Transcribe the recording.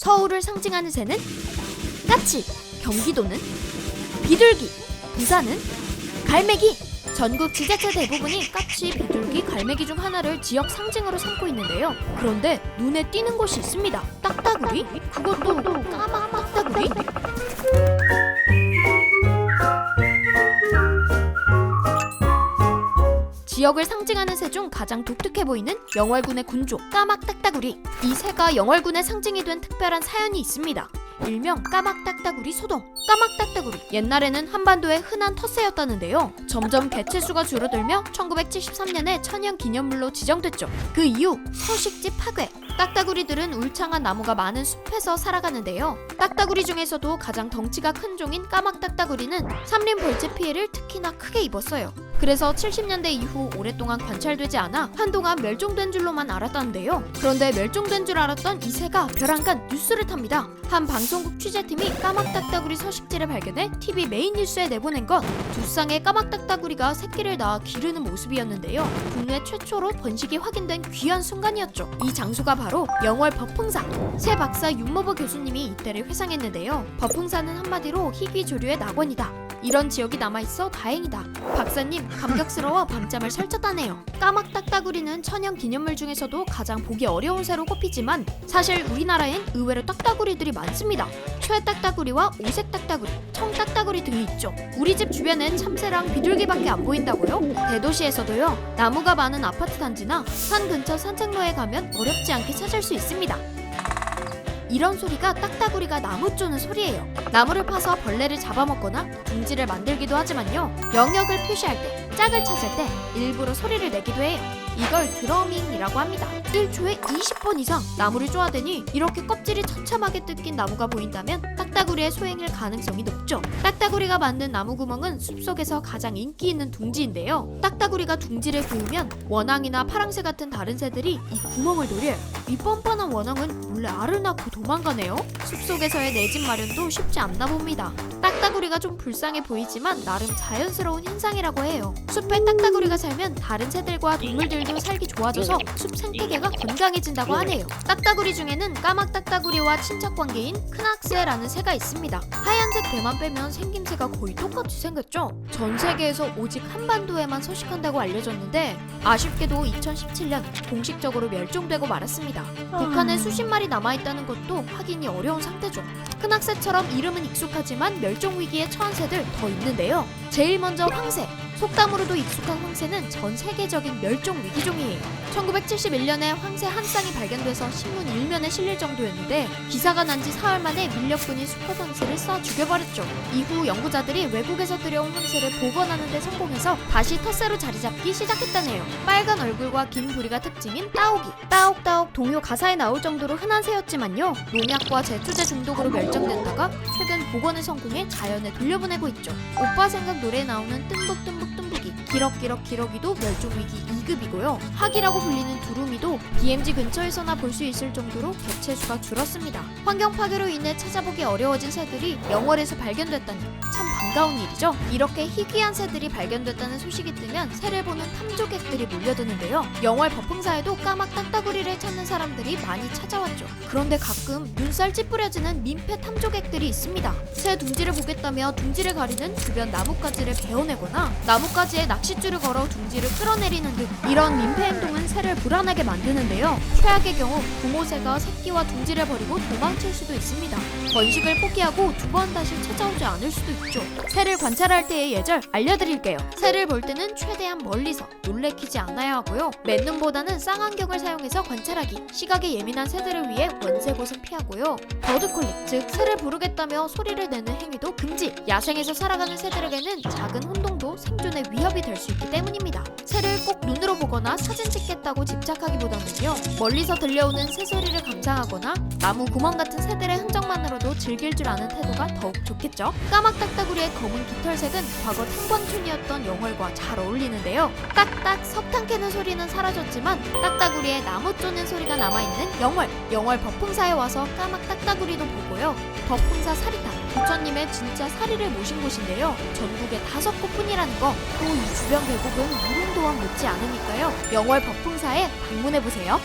서울을 상징하는 새는 까치, 경기도는 비둘기, 부산은 갈매기. 전국 지자체 대부분이 까치, 비둘기, 갈매기 중 하나를 지역 상징으로 삼고 있는데요. 그런데 눈에 띄는 곳이 있습니다. 딱따구리? 그것도 까막 딱따구리? 지역을 상징하는 새 중 가장 독특해 보이는 영월군의 군조 까막 딱따구리. 이 새가 영월군의 상징이 된 특별한 사연이 있습니다. 일명 까막 딱따구리 소동. 까막 딱따구리, 옛날에는 한반도의 흔한 텃새였다는데요. 점점 개체수가 줄어들며 1973년에 천연기념물로 지정됐죠. 그 이후 서식지 파괴. 딱따구리들은 울창한 나무가 많은 숲에서 살아가는데요. 딱따구리 중에서도 가장 덩치가 큰 종인 까막 딱따구리는 삼림 벌채 피해를 특히나 크게 입었어요. 그래서 70년대 이후 오랫동안 관찰되지 않아 한동안 멸종된 줄로만 알았다는데요. 그런데 멸종된 줄 알았던 이 새가 벼랑간 뉴스를 탑니다. 한 방송국 취재팀이 까막 딱따구리 서식지를 발견해 TV 메인 뉴스에 내보낸 건 두 쌍의 까막 딱따구리가 새끼를 낳아 기르는 모습이었는데요. 국내 최초로 번식이 확인된 귀한 순간이었죠. 이 장소가 바로 영월 법흥사. 새 박사 윤모보 교수님이 이때를 회상했는데요. 법흥사는 한마디로 희귀조류의 낙원이다. 이런 지역이 남아있어 다행이다. 박사님 감격스러워 밤잠을 설쳤다네요. 까막 딱따구리는 천연기념물 중에서도 가장 보기 어려운 새로 꼽히지만 사실 우리나라엔 의외로 딱따구리들이 많습니다. 쇠딱따구리와 오색 딱따구리, 청딱따구리 등이 있죠. 우리 집 주변엔 참새랑 비둘기밖에 안 보인다고요? 대도시에서도요. 나무가 많은 아파트 단지나 산 근처 산책로에 가면 어렵지 않게 찾을 수 있습니다. 이런 소리가 딱따구리가 나무 쪼는 소리예요. 나무를 파서 벌레를 잡아먹거나 둥지를 만들기도 하지만요. 영역을 표시할 때, 짝을 찾을 때 일부러 소리를 내기도 해요. 이걸 드러밍이라고 합니다. 1초에 20번 이상 나무를 쪼아대니 이렇게 껍질이 처참하게 뜯긴 나무가 보인다면 딱따구리의 소행일 가능성이 높죠. 딱따구리가 만든 나무 구멍은 숲속에서 가장 인기 있는 둥지인데요. 딱따구리가 둥지를 그으면 원앙이나 파랑새 같은 다른 새들이 이 구멍을 노려요. 이 뻔뻔한 원앙은 몰래 알을 낳고 도망가네요. 숲속에서의 내 집 마련도 쉽지 않나 봅니다. 딱따구리가 좀 불쌍해 보이지만 나름 자연스러운 현상이라고 해요. 숲에 딱따구리가 살면 다른 새들과 동물들도 살기 좋아져서 숲 생태계가 건강해진다고 하네요. 딱따구리 중에는 까막 딱따구리와 친척관계인 크낙스라는 새가 있습니다. 하얀색 배만 빼면 생김새가 거의 똑같이 생겼죠. 전 세계에서 오직 한반도에만 서식한다고 알려졌는데 아쉽게도 2017년 공식적으로 멸종되고 말았습니다. 북한에 수십 마리 남아있다는 것도 확인이 어려운 상태죠. 크낙스처럼 이름은 익숙하지만 멸종 위기에 처한 새들 더 있는데요. 제일 먼저 황새. 속담으로도 익숙한 황새는 전 세계적인 멸종 위기종이에요. 1971년에 황새 한 쌍이 발견돼서 신문 일면에 실릴 정도였는데 기사가 난 지 사흘 만에 밀렵꾼이 수컷 황새를 쏴 죽여버렸죠. 이후 연구자들이 외국에서 들여온 황새를 복원하는 데 성공해서 다시 텃새로 자리 잡기 시작했다네요. 빨간 얼굴과 긴 부리가 특징인 따오기. 따옥따옥 동요 가사에 나올 정도로 흔한 새였지만요. 농약과 제초제 중독으로 멸종됐다가 최근 복원에 성공해 자연에 돌려보내고 있죠. 오빠 생각 노래에 나오는 뜸북뜸북 뜸북이, 기럭기럭 기러기도 멸종위기 2급이고요. 학이라고 불리는 두루미도 DMZ 근처에서나 볼 수 있을 정도로 개체수가 줄었습니다. 환경 파괴로 인해 찾아보기 어려워진 새들이 영월에서 발견됐다니 참 반가운 일이죠. 이렇게 희귀한 새들이 발견됐다는 소식이 뜨면 새를 보는 탐조객들이 몰려드는데요. 영월 법흥사에도 까막 딱따구리를 찾는 사람들이 많이 찾아왔죠. 그런데 가끔 눈살 찌푸려지는 민폐 탐조객들이 있습니다. 새 둥지를 보겠다며 둥지를 가리는 주변 나뭇가지를 베어내거나 나뭇가지에 낚싯줄을 걸어 둥지를 끌어내리는 등 이런 민폐 행동은 새를 불안하게 만드는데요. 최악의 경우 부모새가 새끼와 둥지를 버리고 도망칠 수도 있습니다. 번식을 포기하고 두 번 다시 찾아오지 않을 수도 있죠. 새를 관찰할 때의 예절 알려드릴게요. 새를 볼 때는 최대한 멀리서 놀래키지 않아야 하고요. 맨눈보다는 쌍안경을 사용해서 관찰하기. 시각에 예민한 새들을 위해 원색옷은 피하고요. 버드콜링, 즉 새를 부르겠다며 소리를 내는 행위도 금지. 야생에서 살아가는 새들에게는 작은 혼동도 생존의 위협이 될 수 있기 때문입니다. 새를 꼭 눈으로 보거나 사진 찍겠다고 집착하기보다는요. 멀리서 들려오는 새소리를 감상하거나 나무 구멍 같은 새들의 흔적만으로도 즐길 줄 아는 태도가 더욱 좋겠죠. 까막 딱따구리의 검은 깃털색은 과거 탄광촌이었던 영월과 잘 어울리는데요. 딱딱 석탄 캐는 소리는 사라졌지만 딱따구리의 나무 쪼는 소리가 남아있는 영월 법흥사에 와서 까막 딱따구리도 보고요. 법흥사 사리탑, 부처님의 진짜 사리를 모신 곳인데요. 전국에 5곳뿐이라는 거, 또 이 주변 계곡은 무릉도원 못지 않으니까요. 영월 법흥사에 방문해보세요.